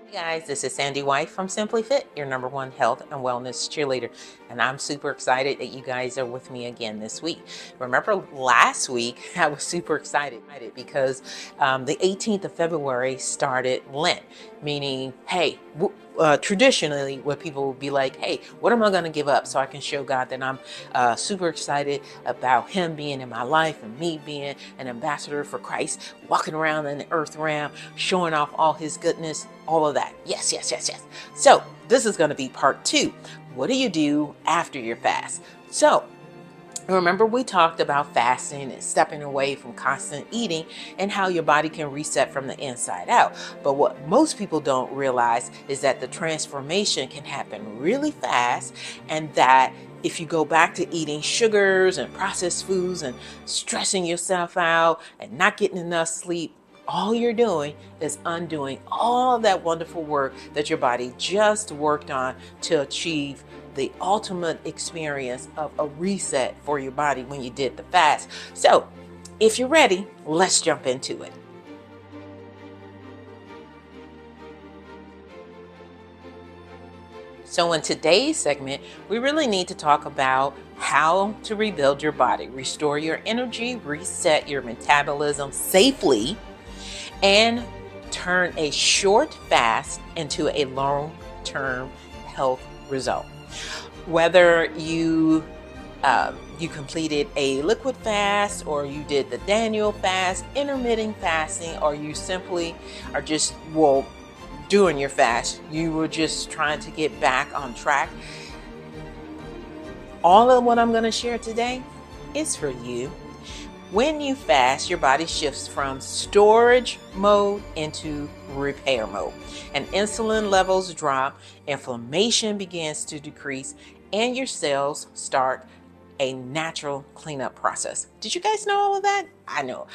Hey guys, this is Sandy White from Simply Fit, your #1 health and wellness cheerleader. And I'm super excited that you guys are with me again this week. Remember last week, I was super excited because the 18th of February started Lent, meaning, hey, traditionally what people would be like, hey, what am I going to give up so I can show God that I'm super excited about Him being in my life and me being an ambassador for Christ, walking around in the earth realm, showing off all His goodness, all of that. Yes, yes, yes, yes. So this is going to be part 2. What do you do after your fast? So remember, we talked about fasting and stepping away from constant eating and how your body can reset from the inside out. But what most people don't realize is that the transformation can happen really fast, and that if you go back to eating sugars and processed foods and stressing yourself out and not getting enough sleep, all you're doing is undoing all of that wonderful work that your body just worked on to achieve the ultimate experience of a reset for your body when you did the fast. So if you're ready, let's jump into it. So in today's segment, we really need to talk about how to rebuild your body, restore your energy, reset your metabolism safely, and turn a short fast into a long-term health result. Whether you completed a liquid fast, or you did the Daniel fast, intermittent fasting, or you simply are just doing your fast, you were just trying to get back on track, all of what I'm going to share today is for you. When you fast, your body shifts from storage mode into repair mode, and insulin levels drop, inflammation begins to decrease, and your cells start a natural cleanup process. Did you guys know all of that? I know.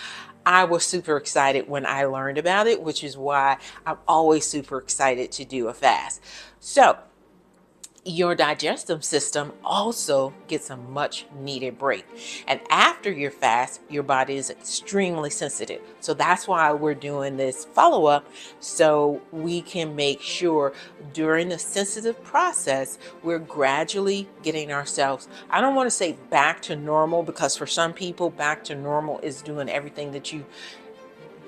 I was super excited when I learned about it, which is why I'm always super excited to do a fast. So your digestive system also gets a much needed break. And after your fast, your body is extremely sensitive. So that's why we're doing this follow-up, so we can make sure during the sensitive process, we're gradually getting ourselves, I don't want to say back to normal, because for some people, back to normal is doing everything that you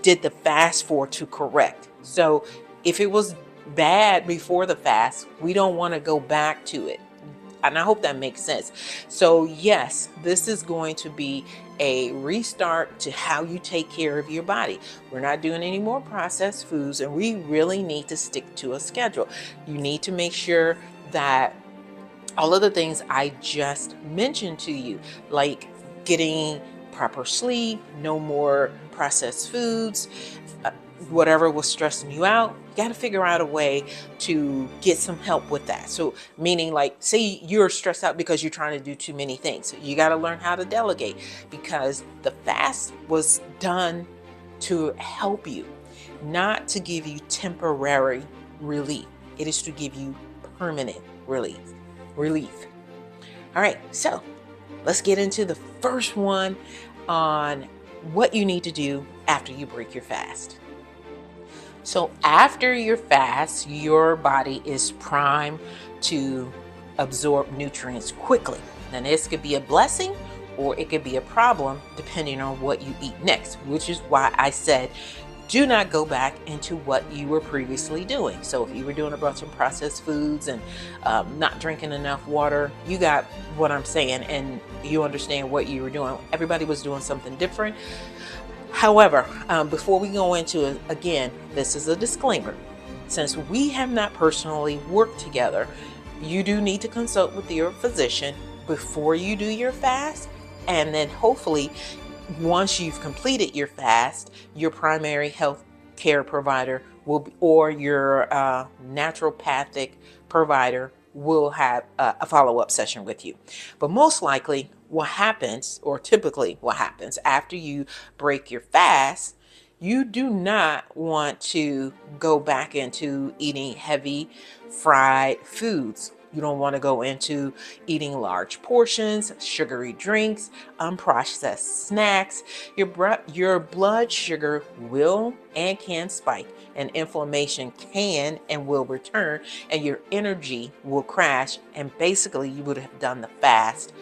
did the fast for to correct. So if it was bad before the fast, we don't want to go back to it. And I hope that makes sense. So yes, this is going to be a restart to how you take care of your body. We're not doing any more processed foods, and we really need to stick to a schedule. You need to make sure that all of the things I just mentioned to you, like getting proper sleep, no more processed foods, uh, whatever was stressing you out, you got to figure out a way to get some help with that. So meaning, like, say you're stressed out because you're trying to do too many things. You got to learn how to delegate, because the fast was done to help you, not to give you temporary relief. It is to give you permanent relief. All right, so let's get into the first one on what you need to do after you break your fast. So after your fast, your body is primed to absorb nutrients quickly. And this could be a blessing or it could be a problem depending on what you eat next, which is why I said do not go back into what you were previously doing. So if you were doing a bunch of processed foods and not drinking enough water, you got what I'm saying, and you understand what you were doing. Everybody was doing something different. However, before we go into it, again, this is a disclaimer. Since we have not personally worked together, you do need to consult with your physician before you do your fast, and then hopefully once you've completed your fast, your primary health care provider will be, or your naturopathic provider will have a follow-up session with you. But most likely what happens, or typically what happens after you break your fast, you do not want to go back into eating heavy fried foods. You don't want to go into eating large portions, sugary drinks, unprocessed snacks. Your blood sugar will and can spike, and inflammation can and will return, and your energy will crash, and basically you would have done the fast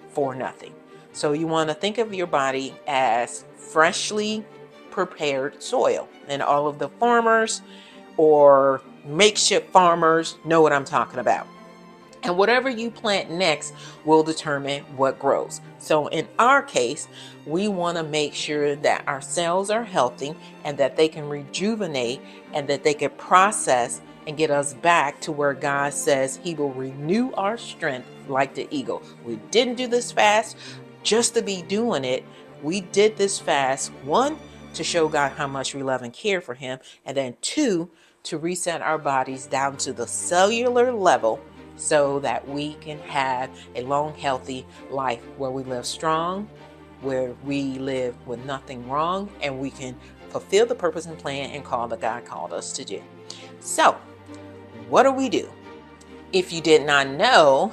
for nothing. So you want to think of your body as freshly prepared soil, and all of the farmers or makeshift farmers know what I'm talking about. And whatever you plant next will determine what grows. So in our case, we want to make sure that our cells are healthy and that they can rejuvenate and that they can process and get us back to where God says He will renew our strength like the eagle. We didn't do this fast just to be doing it. We did this fast, one, to show God how much we love and care for Him, and then two, to reset our bodies down to the cellular level so that we can have a long, healthy life where we live strong, where we live with nothing wrong, and we can fulfill the purpose and plan and call that God called us to do. So, what do we do? If you did not know,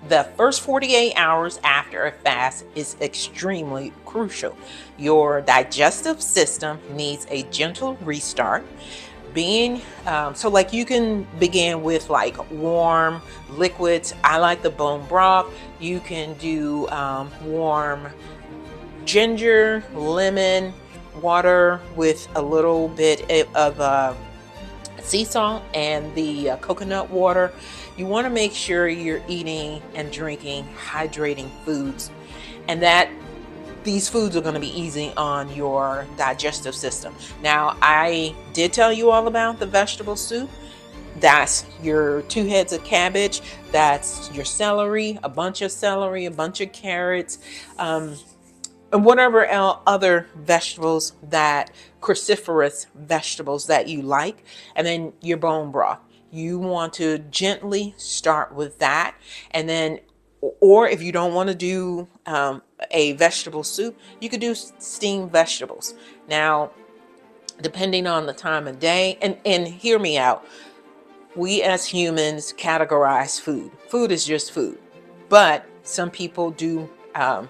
the first 48 hours after a fast is extremely crucial. Your digestive system needs a gentle restart. So like you can begin with like warm liquids. I like the bone broth. You can do warm ginger, lemon water with a little bit of sea salt and the coconut water. You want to make sure you're eating and drinking hydrating foods, and that these foods are going to be easy on your digestive system. Now, I did tell you all about the vegetable soup. That's your 2 heads of cabbage. That's your celery, a bunch of celery, a bunch of carrots, and whatever other vegetables that cruciferous vegetables that you like. And then your bone broth. You want to gently start with that, and then, or if you don't want to do a vegetable soup, you could do steamed vegetables. Now, depending on the time of day, and hear me out, we as humans categorize food. Food is just food, but some people do, I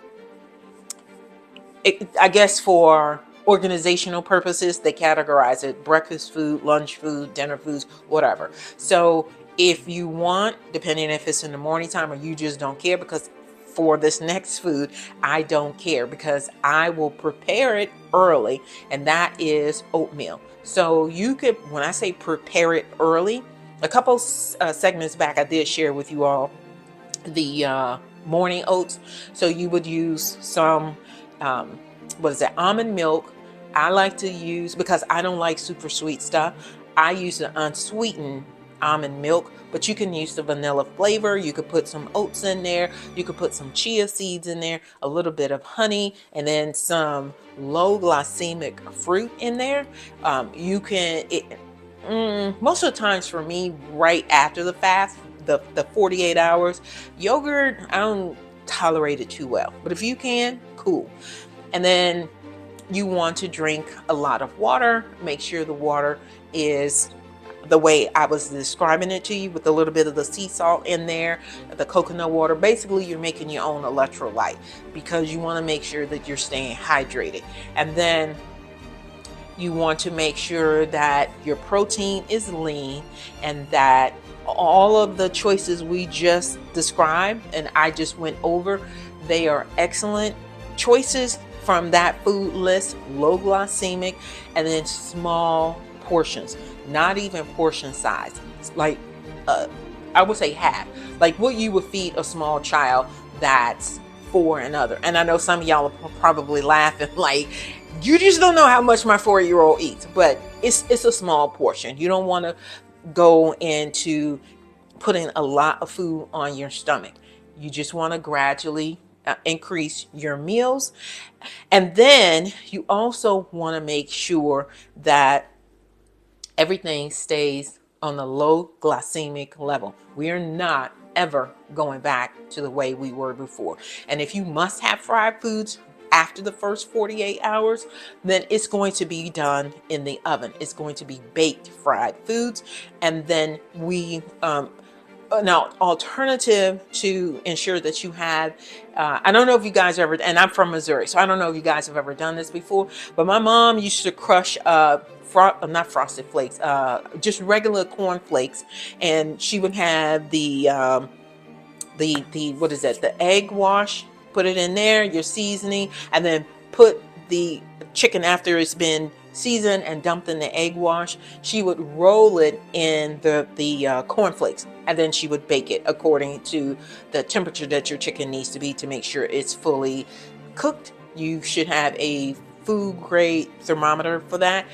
guess for organizational purposes, they categorize it breakfast food, lunch food, dinner foods, whatever. So if you want, depending if it's in the morning time or you just don't care, because for this next food, I don't care because I will prepare it early, and that is oatmeal. So you could, when I say prepare it early, a couple segments back, I did share with you all the morning oats. So you would use some, almond milk. I like to use, because I don't like super sweet stuff, I use the unsweetened almond milk, but you can use the vanilla flavor. You could put some oats in there. You could put some chia seeds in there, a little bit of honey, and then some low glycemic fruit in there. Most of the times for me, right after the fast, the 48 hours, yogurt, I don't tolerate it too well. But if you can, cool. And then you want to drink a lot of water. Make sure the water is the way I was describing it to you, with a little bit of the sea salt in there, the coconut water. Basically, you're making your own electrolyte because you want to make sure that you're staying hydrated. And then you want to make sure that your protein is lean, and that all of the choices we just described and I just went over, they are excellent choices from that food list. Low glycemic, and then small portions, not even portion size. It's like I would say half, like what you would feed a small child that's 4 and other. And I know some of y'all are probably laughing like, you just don't know how much my 4-year-old eats, but it's a small portion. You don't want to go into putting a lot of food on your stomach. You just want to gradually increase your meals. And then you also want to make sure that everything stays on the low glycemic level. We are not ever going back to the way we were before. And if you must have fried foods after the first 48 hours, then it's going to be done in the oven. It's going to be baked fried foods. And then we Now, alternative to ensure that you have, I don't know if you guys ever, and I'm from Missouri, so I don't know if you guys have ever done this before, but my mom used to crush not frosted flakes, just regular corn flakes, and she would have the what is that, the egg wash, put it in there, your seasoning, and then put the chicken after it's been seasoned and dumped in the egg wash. She would roll it in the cornflakes, and then she would bake it according to the temperature that your chicken needs to be to make sure it's fully cooked. You should have a food grade thermometer for that.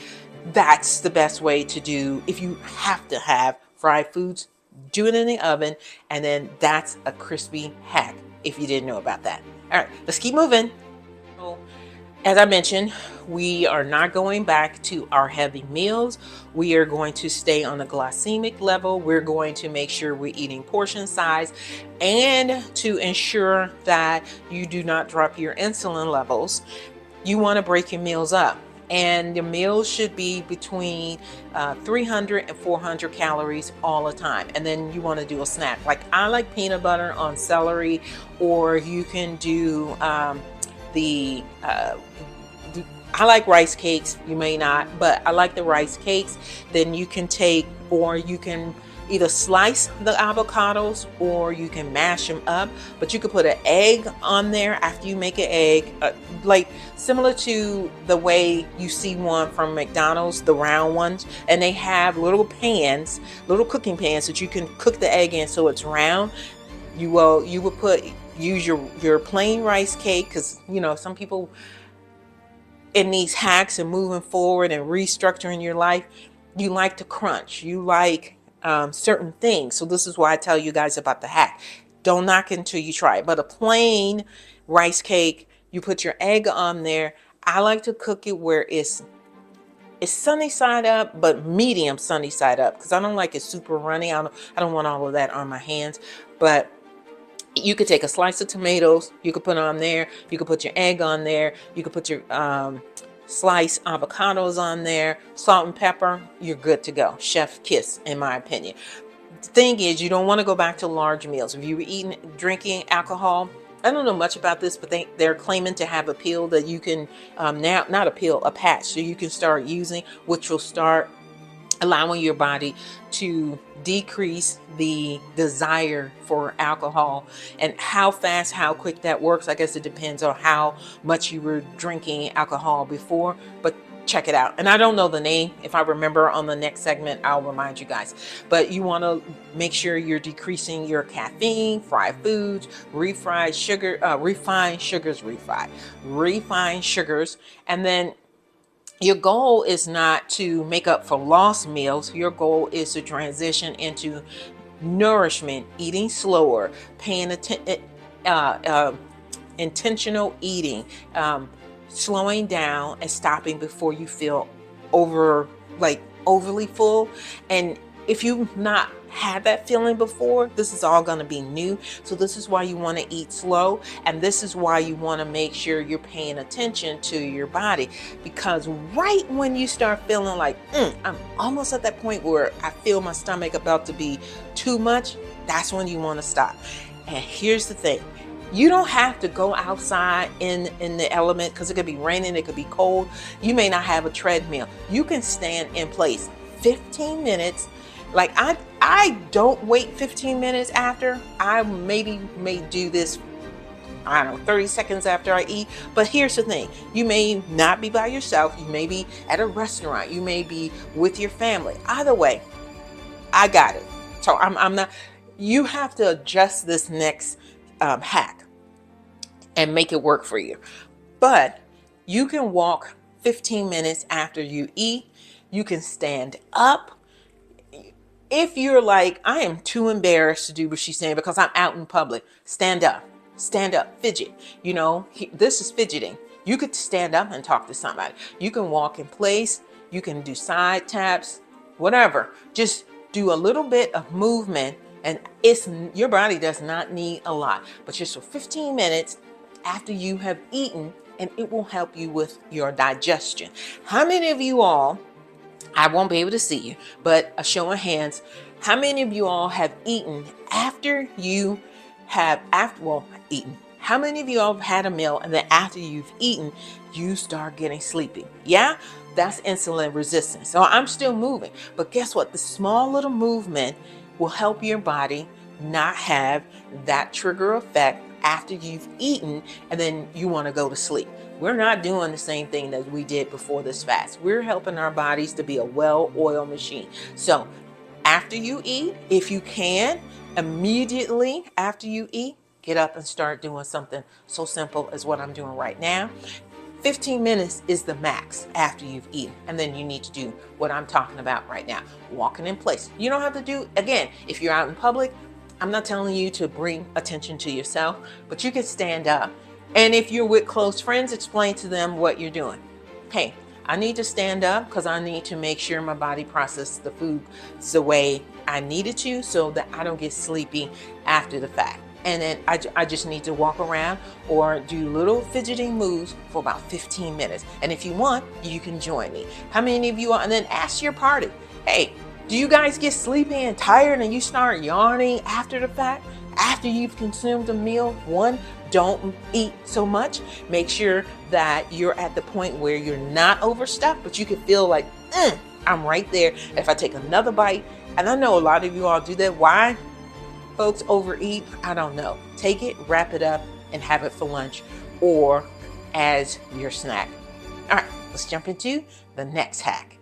That's the best way to do. If you have to have fried foods, do it in the oven, and then that's a crispy hack if you didn't know about that. All right, let's keep moving. So, as I mentioned, we are not going back to our heavy meals. We are going to stay on the glycemic level. We're going to make sure we're eating portion size, and to ensure that you do not drop your insulin levels, you want to break your meals up. And your meals should be between 300 and 400 calories all the time. And then you want to do a snack. Like I like peanut butter on celery, or you can do I like rice cakes. You may not, but I like the rice cakes. Then you can take, or you can either slice the avocados or you can mash them up, but you could put an egg on there after you make an egg, like similar to the way you see one from McDonald's, the round ones, and they have little pans, little cooking pans that you can cook the egg in so it's round. You would use your plain rice cake, because you know some people in these hacks and moving forward and restructuring your life, you like to crunch, you like certain things. So this is why I tell you guys about the hack. Don't knock it until you try it. But a plain rice cake, you put your egg on there. I like to cook it where it's sunny side up, but medium sunny side up, because I don't like it super runny. I don't want all of that on my hands. But you could take a slice of tomatoes, you could put on there, you could put your egg on there, you could put your sliced avocados on there, salt and pepper, you're good to go. Chef kiss, in my opinion. The thing is, you don't want to go back to large meals. If you were drinking alcohol, I don't know much about this, but they're claiming to have a pill that you can now, not a pill, a patch, so you can start using, which will start allowing your body to decrease the desire for alcohol. And how fast, how quick that works, I guess it depends on how much you were drinking alcohol before, but check it out. And I don't know the name. If I remember on the next segment, I'll remind you guys. But you want to make sure you're decreasing your caffeine, fried foods, refined sugars, and then your goal is not to make up for lost meals. Your goal is to transition into nourishment, eating slower, paying attention, intentional eating, slowing down and stopping before you feel overly full. And if you've not had that feeling before, this is all going to be new. So this is why you want to eat slow, and this is why you want to make sure you're paying attention to your body, because right when you start feeling like I'm almost at that point where I feel my stomach about to be too much, that's when you want to stop. And here's the thing, you don't have to go outside in the element, because it could be raining, it could be cold. You may not have a treadmill. You can stand in place 15 minutes. Like I don't wait 15 minutes after. I may do this, I don't know, 30 seconds after I eat. But here's the thing, you may not be by yourself. You may be at a restaurant. You may be with your family. Either way, I got it. So I'm not, you have to adjust this next hack and make it work for you. But you can walk 15 minutes after you eat. You can stand up. If you're like, I am too embarrassed to do what she's saying because I'm out in public, stand up, fidget. You know, this is fidgeting. You could stand up and talk to somebody. You can walk in place. You can do side taps, whatever. Just do a little bit of movement, and your body does not need a lot, but just for 15 minutes after you have eaten, and it will help you with your digestion. How many of you all, I won't be able to see you, but a show of hands, How many of you all have eaten after you have, eaten? How many of you all have had a meal and then after you've eaten, you start getting sleepy? Yeah, that's insulin resistance. So I'm still moving, but guess what? The small little movement will help your body not have that trigger effect after you've eaten and then you want to go to sleep. We're not doing the same thing that we did before this fast. We're helping our bodies to be a well-oiled machine. So after you eat, if you can, immediately after you eat, get up and start doing something so simple as what I'm doing right now. 15 minutes is the max after you've eaten. And then you need to do what I'm talking about right now, walking in place. You don't have to do, again, if you're out in public, I'm not telling you to bring attention to yourself, but you can stand up. And if you're with close friends, explain to them what you're doing. Hey, I need to stand up because I need to make sure my body processes the food the way I need it to so that I don't get sleepy after the fact. And then I just need to walk around or do little fidgeting moves for about 15 minutes. And if you want, you can join me. How many of you are? And then ask your party, hey, do you guys get sleepy and tired and you start yawning after the fact? After you've consumed a meal? One, don't eat so much. Make sure that you're at the point where you're not overstuffed, but you can feel like, I'm right there. If I take another bite, and I know a lot of you all do that. Why folks overeat? I don't know. Take it, wrap it up, and have it for lunch or as your snack. All right, let's jump into the next hack.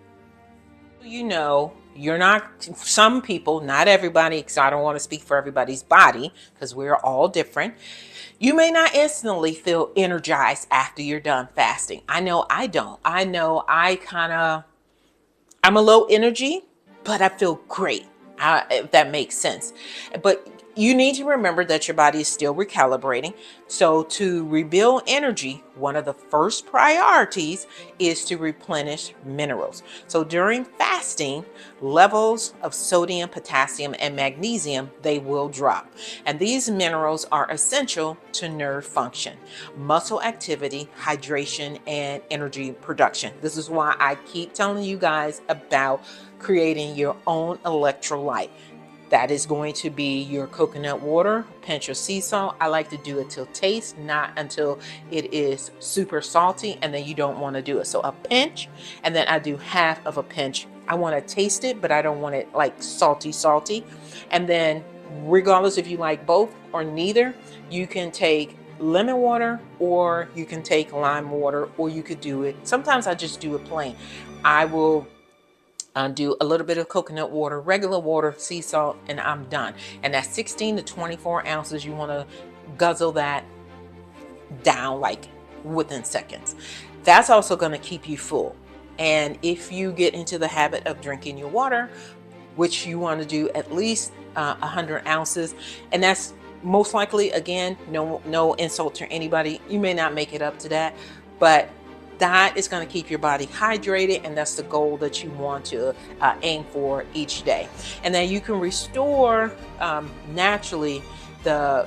You know, you're not, some people, not everybody, because I don't want to speak for everybody's body because we're all different. You may not instantly feel energized after you're done fasting. I know I don't. I know I'm a low energy, but I feel great, if that makes sense. But you need to remember that your body is still recalibrating. So to rebuild energy, one of the first priorities is to replenish minerals. So during fasting, levels of sodium, potassium, and magnesium, they will drop. And these minerals are essential to nerve function, muscle activity, hydration, and energy production. This is why I keep telling you guys about creating your own electrolyte. That is going to be your coconut water, pinch of sea salt. I like to do it till taste, not until it is super salty, and then you don't want to do it. So a pinch, and then I do half of a pinch. I want to taste it, but I don't want it like salty. And then regardless if you like both or neither, you can take lemon water or you can take lime water, or you could do it. Sometimes I just do it plain. I will do a little bit of coconut water, regular water, sea salt, and I'm done. And that's 16 to 24 ounces. You want to guzzle that down like within seconds. That's also going to keep you full. And if you get into the habit of drinking your water, which you want to do at least 100 ounces, and that's most likely, again, no insult to anybody, you may not make it up to that, but that is going to keep your body hydrated, and that's the goal that you want to aim for each day. And then you can restore naturally the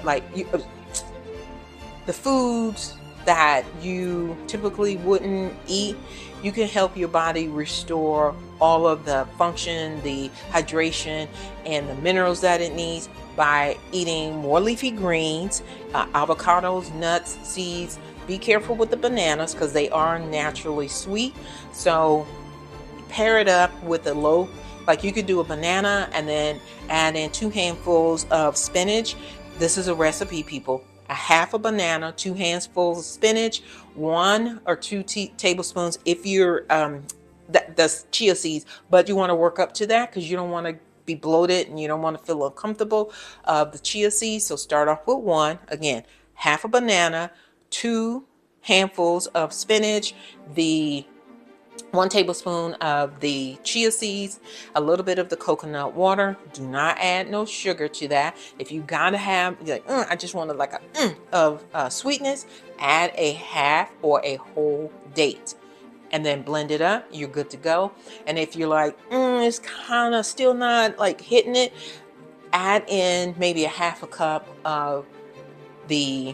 foods that you typically wouldn't eat. You can help your body restore all of the function, the hydration, and the minerals that it needs by eating more leafy greens, avocados, nuts, seeds. Be careful with the bananas because they are naturally sweet. So pair it up with a low, like you could do a banana and then add in 2 handfuls of spinach. This is a recipe, people. A half a banana, 2 handfuls of spinach, 1 or 2 tablespoons if you're that's chia seeds, but you want to work up to that because you don't want to be bloated and you don't want to feel uncomfortable of the chia seeds. So start off with 1. Again, half a banana, 2 handfuls of spinach, the 1 tablespoon of the chia seeds, a little bit of the coconut water. Do not add no sugar to that. If you gotta have, like, I just wanted like a of sweetness, add a half or a whole date. And then blend it up, you're good to go. And if you're like, it's kind of still not like hitting it, add in maybe a half a cup of the,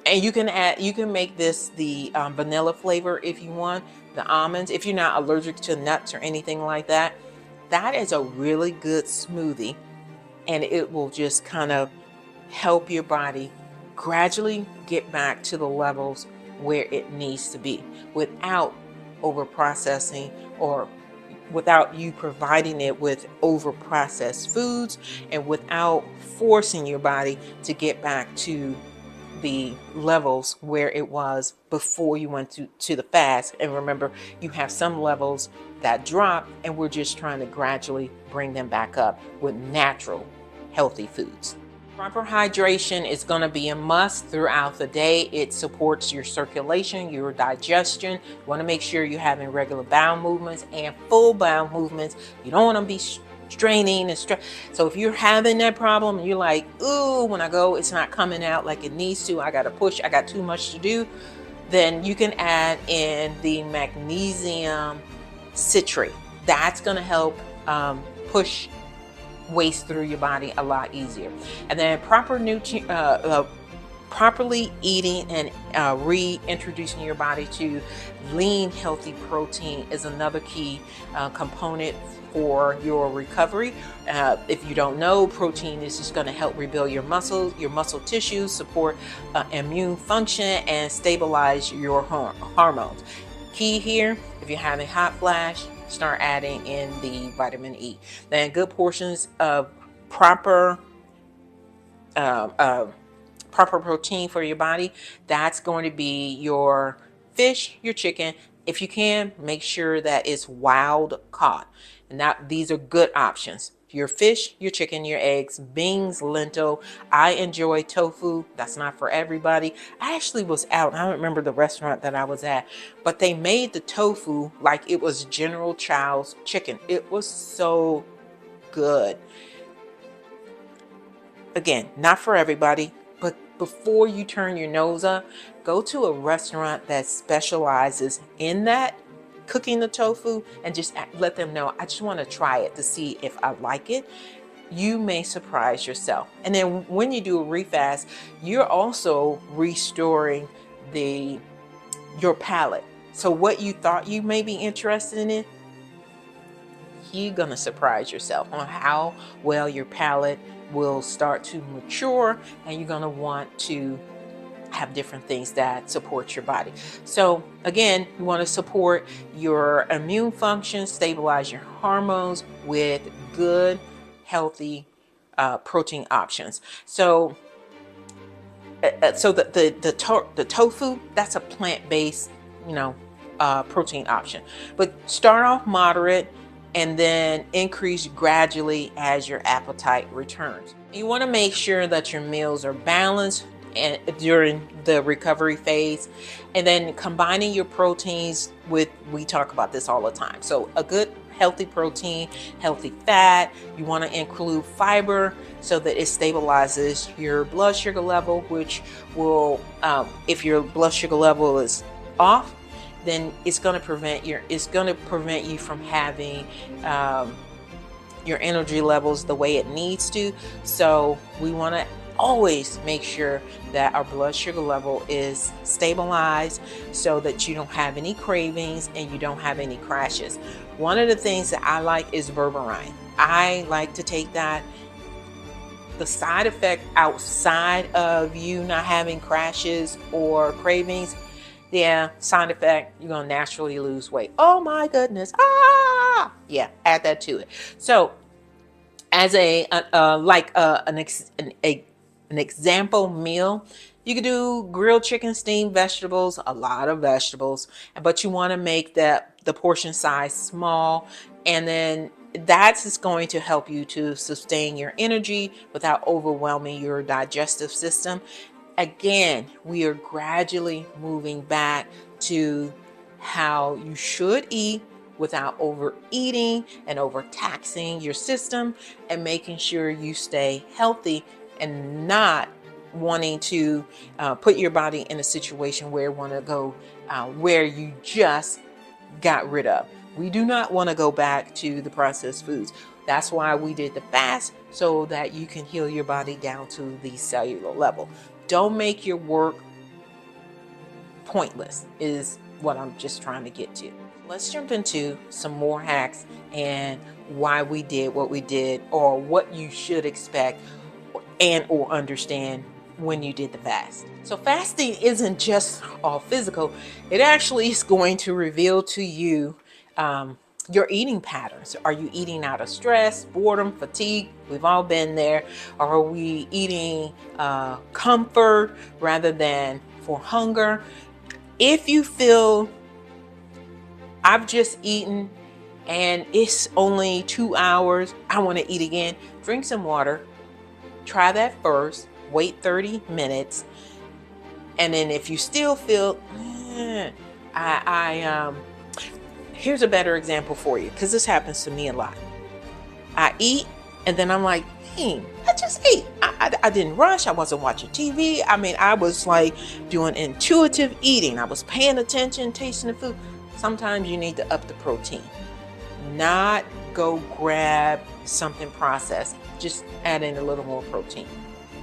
and you can make this the vanilla flavor if you want, the almonds. If you're not allergic to nuts or anything like that, That is a really good smoothie, and it will just kind of help your body gradually get back to the levels where it needs to be without over processing, or without you providing it with over processed foods, and without forcing your body to get back to the levels where it was before you went to the fast. And remember, you have some levels that drop, and we're just trying to gradually bring them back up with natural, healthy foods. Proper hydration is going to be a must throughout the day. It supports your circulation, your digestion. You want to make sure you're having regular bowel movements and full bowel movements. You don't want to be straining and so if you're having that problem and you're like, ooh, when I go, it's not coming out like it needs to, I got to push, I got too much to do, then you can add in the magnesium citrate. That's going to help push waste through your body a lot easier. And then properly eating and reintroducing your body to lean, healthy protein is another key component for your recovery. If you don't know, protein is just going to help rebuild your muscles, your muscle tissues, support immune function, and stabilize your hormones. Key here, if you're having hot flash, start adding in the vitamin E. Then good portions of proper protein for your body. That's going to be your fish, your chicken. If you can, make sure that it's wild caught. And these are good options. Your fish, your chicken, your eggs, beans, lentil. I enjoy tofu. That's not for everybody. I actually was out, I don't remember the restaurant that I was at, but they made the tofu like it was General Chow's chicken. It was so good. Again, not for everybody, but before you turn your nose up, go to a restaurant that specializes in that, cooking the tofu, and just let them know, I just want to try it to see if I like it. You may surprise yourself. And then when you do a refast, you're also restoring your palate. So what you thought you may be interested in, you're gonna surprise yourself on how well your palate will start to mature, and you're gonna want to have different things that support your body. So again, you want to support your immune function, stabilize your hormones with good, healthy protein options. So the tofu, that's a plant-based, protein option. But start off moderate and then increase gradually as your appetite returns. You want to make sure that your meals are balanced and during the recovery phase, and then combining your proteins with, we talk about this all the time, so a good healthy protein, healthy fat. You want to include fiber so that it stabilizes your blood sugar level, which will, if your blood sugar level is off, then it's going to prevent you from having your energy levels the way it needs to. So we want to always make sure that our blood sugar level is stabilized so that you don't have any cravings and you don't have any crashes. One of the things that I like is berberine. I like to take that. The side effect outside of you not having crashes or cravings, side effect, you're gonna naturally lose weight. Oh my goodness. Add that to it. So as an example meal, you could do grilled chicken, steamed vegetables, a lot of vegetables, but you want to make the portion size small, and then that's just going to help you to sustain your energy without overwhelming your digestive system. Again, we are gradually moving back to how you should eat without overeating and overtaxing your system, and making sure you stay healthy and not wanting to put your body in a situation where you want to go where you just got rid of. We do not want to go back to the processed foods. That's why we did the fast, so that you can heal your body down to the cellular level. Don't make your work pointless, is what I'm just trying to get to. Let's jump into some more hacks and why we did what we did, or what you should expect and or understand when you did the fast. So fasting isn't just all physical. It actually is going to reveal to you your eating patterns. Are you eating out of stress, boredom, fatigue? We've all been there. Or are we eating comfort rather than for hunger? If you feel I've just eaten and it's only 2 hours, I want to eat again, drink some water. Try that first. Wait 30 minutes. And then if you still feel, here's a better example for you, because this happens to me a lot. I eat and then I'm like, I just ate. I didn't rush. I wasn't watching TV. I mean, I was like doing intuitive eating. I was paying attention, tasting the food. Sometimes you need to up the protein, not go grab something processed. Just add in a little more protein.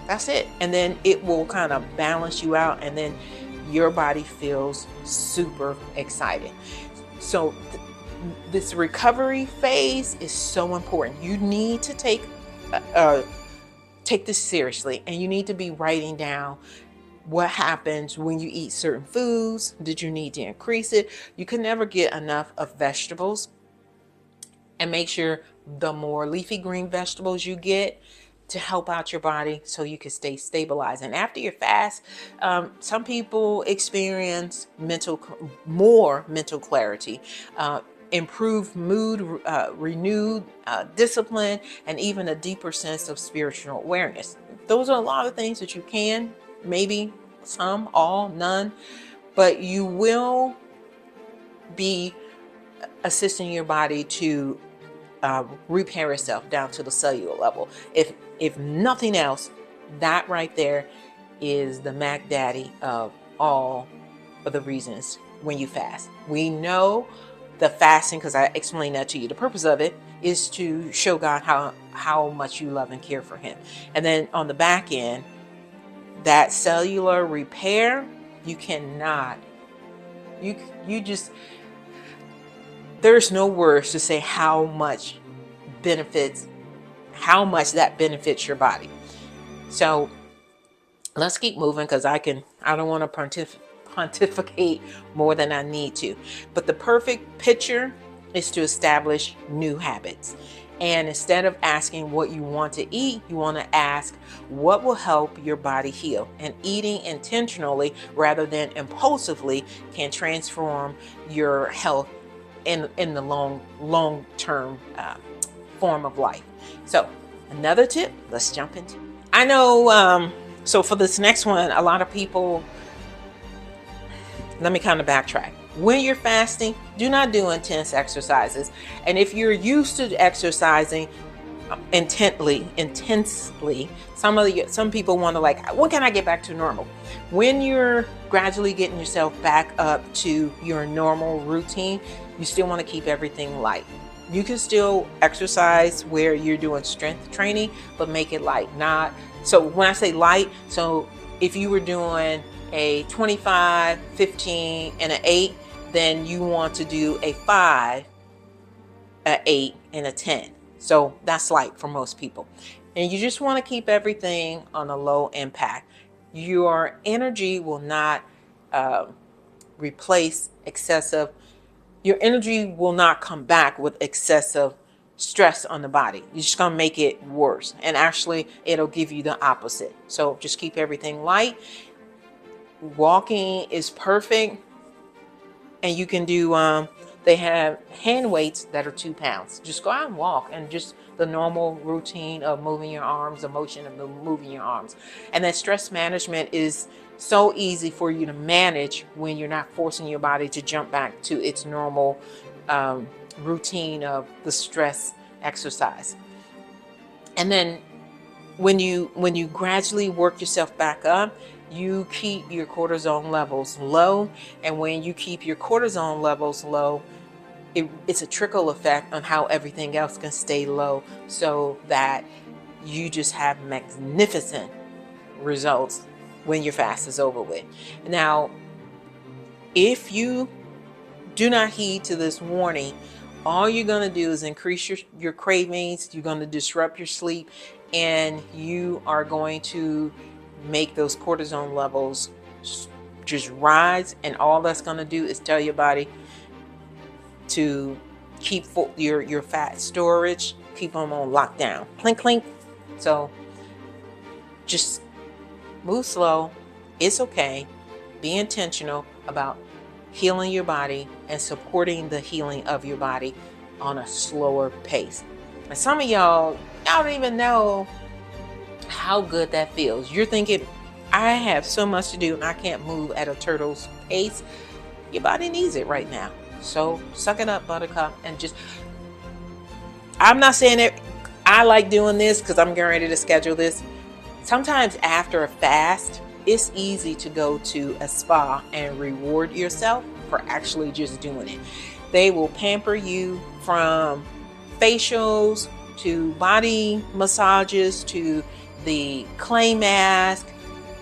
That's it. And then it will kind of balance you out, and then your body feels super excited. So this recovery phase is so important. You need to take this seriously, and you need to be writing down what happens when you eat certain foods. Did you need to increase it? You can never get enough of vegetables, and make sure the more leafy green vegetables you get to help out your body so you can stay stabilized. And after your fast, some people experience more mental clarity, improved mood, renewed discipline, and even a deeper sense of spiritual awareness. Those are a lot of things that you can, maybe some, all, none, but you will be assisting your body to repair itself down to the cellular level. If nothing else, that right there is the Mac Daddy of all of the reasons when you fast. We know the fasting, because I explained that to you. The purpose of it is to show God how much you love and care for him. And then on the back end, that cellular repair, you cannot, you just, there's no words to say how much that benefits your body. So let's keep moving, because I don't want to pontificate more than I need to. But the perfect picture is to establish new habits. And instead of asking what you want to eat, you want to ask what will help your body heal. And eating intentionally rather than impulsively can transform your health in the long term form of life. So another tip, let's jump into. I know. So for this next one, a lot of people. Let me kind of backtrack. When you're fasting, do not do intense exercises. And if you're used to exercising intensely, some people want to, like, when can I get back to normal? When you're gradually getting yourself back up to your normal routine, you still want to keep everything light. You can still exercise where you're doing strength training, but make it light. Not so when I say light, so if you were doing a 25, 15, and an 8, then you want to do a 5, an 8, and a 10. So that's light for most people. And you just want to keep everything on a low impact. Your energy will not replace excessive, your energy will not come back with excessive stress on the body. You're just going to make it worse. And actually, it'll give you the opposite. So just keep everything light. Walking is perfect. And you can do, they have hand weights that are 2 pounds. Just go out and walk, and just the normal routine of moving your arms, the motion of moving your arms. And then stress management is so easy for you to manage when you're not forcing your body to jump back to its normal routine of the stress exercise. And then when you gradually work yourself back up, you keep your cortisol levels low. And when you keep your cortisol levels low, it's a trickle effect on how everything else can stay low, so that you just have magnificent results when your fast is over with. Now, if you do not heed to this warning, all you're going to do is increase your cravings. You're going to disrupt your sleep, and you are going to make those cortisone levels just rise. And all that's going to do is tell your body to keep your fat storage, keep them on lockdown. Clink, clink. So just move slow. It's okay. Be intentional about healing your body and supporting the healing of your body on a slower pace. And some of y'all don't even know how good that feels. You're thinking, I have so much to do and I can't move at a turtle's pace. Your body needs it right now. So suck it up, buttercup, and just, I'm not saying that I like doing this because I'm getting ready to schedule this. Sometimes after a fast, it's easy to go to a spa and reward yourself for actually just doing it. They will pamper you from facials to body massages to the clay mask,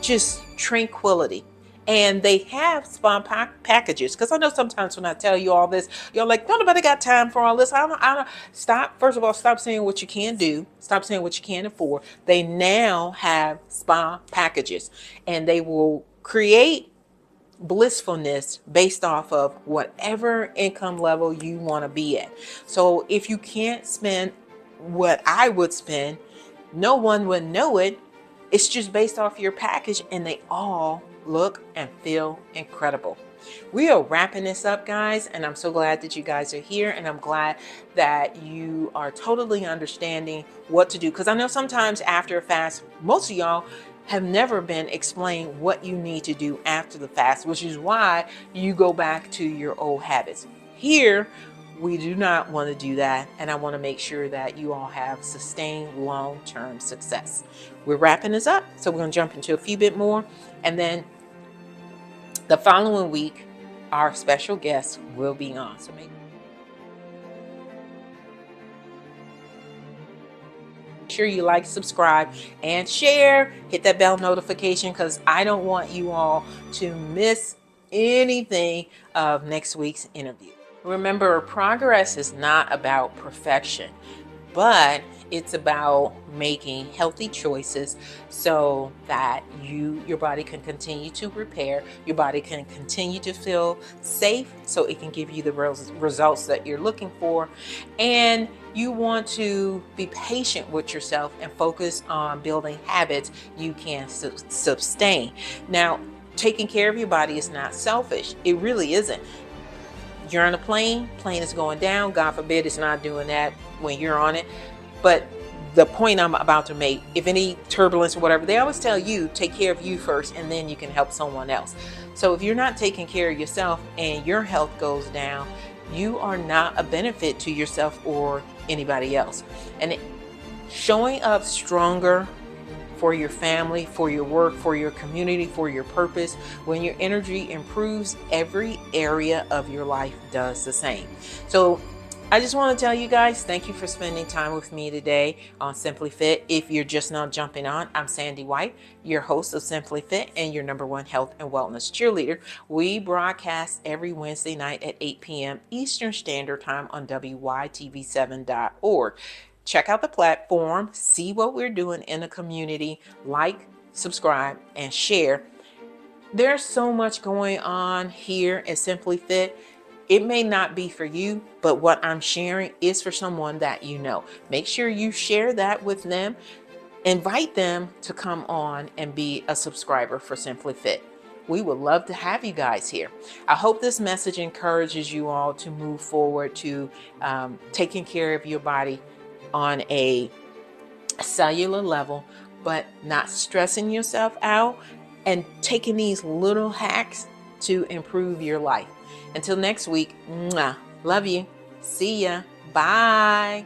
just tranquility. And they have spa packages, because I know sometimes when I tell you all this, you're like, don't nobody got time for all this. I don't. Stop. First of all, stop saying what you can do. Stop saying what you can't afford. They now have spa packages, and they will create blissfulness based off of whatever income level you want to be at. So if you can't spend what I would spend, no one would know it. It's just based off your package, and they all look and feel incredible. We are wrapping this up, guys, and I'm so glad that you guys are here, and I'm glad that you are totally understanding what to do, because I know sometimes after a fast, most of y'all have never been explained what you need to do after the fast, which is why you go back to your old habits. Here, we do not want to do that, and I want to make sure that you all have sustained long-term success. We're wrapping this up, so we're going to jump into a few bit more, and then the following week, our special guest will be on. So make sure you like, subscribe, and share. Hit that bell notification, because I don't want you all to miss anything of next week's interview. Remember, progress is not about perfection, but it's about making healthy choices so that your body can continue to repair, your body can continue to feel safe, so it can give you the results that you're looking for. And you want to be patient with yourself and focus on building habits you can sustain. Now, taking care of your body is not selfish. It really isn't. You're on a plane is going down. God forbid it's not doing that when you're on it. But the point I'm about to make, if any turbulence or whatever, they always tell you, take care of you first, and then you can help someone else. So if you're not taking care of yourself and your health goes down, you are not a benefit to yourself or anybody else. And showing up stronger for your family, for your work, for your community, for your purpose, when your energy improves, every area of your life does the same. So I just want to tell you guys, thank you for spending time with me today on Simply Fit. If you're just now jumping on, I'm Sandy White, your host of Simply Fit and your #1 health and wellness cheerleader. We broadcast every Wednesday night at 8 p.m. Eastern Standard Time on WYTV7.org. Check out the platform, see what we're doing in the community, like, subscribe, and share. There's so much going on here at Simply Fit. It may not be for you, but what I'm sharing is for someone that you know. Make sure you share that with them. Invite them to come on and be a subscriber for Simply Fit. We would love to have you guys here. I hope this message encourages you all to move forward to taking care of your body on a cellular level, but not stressing yourself out, and taking these little hacks to improve your life. Until next week, love you. See ya. Bye.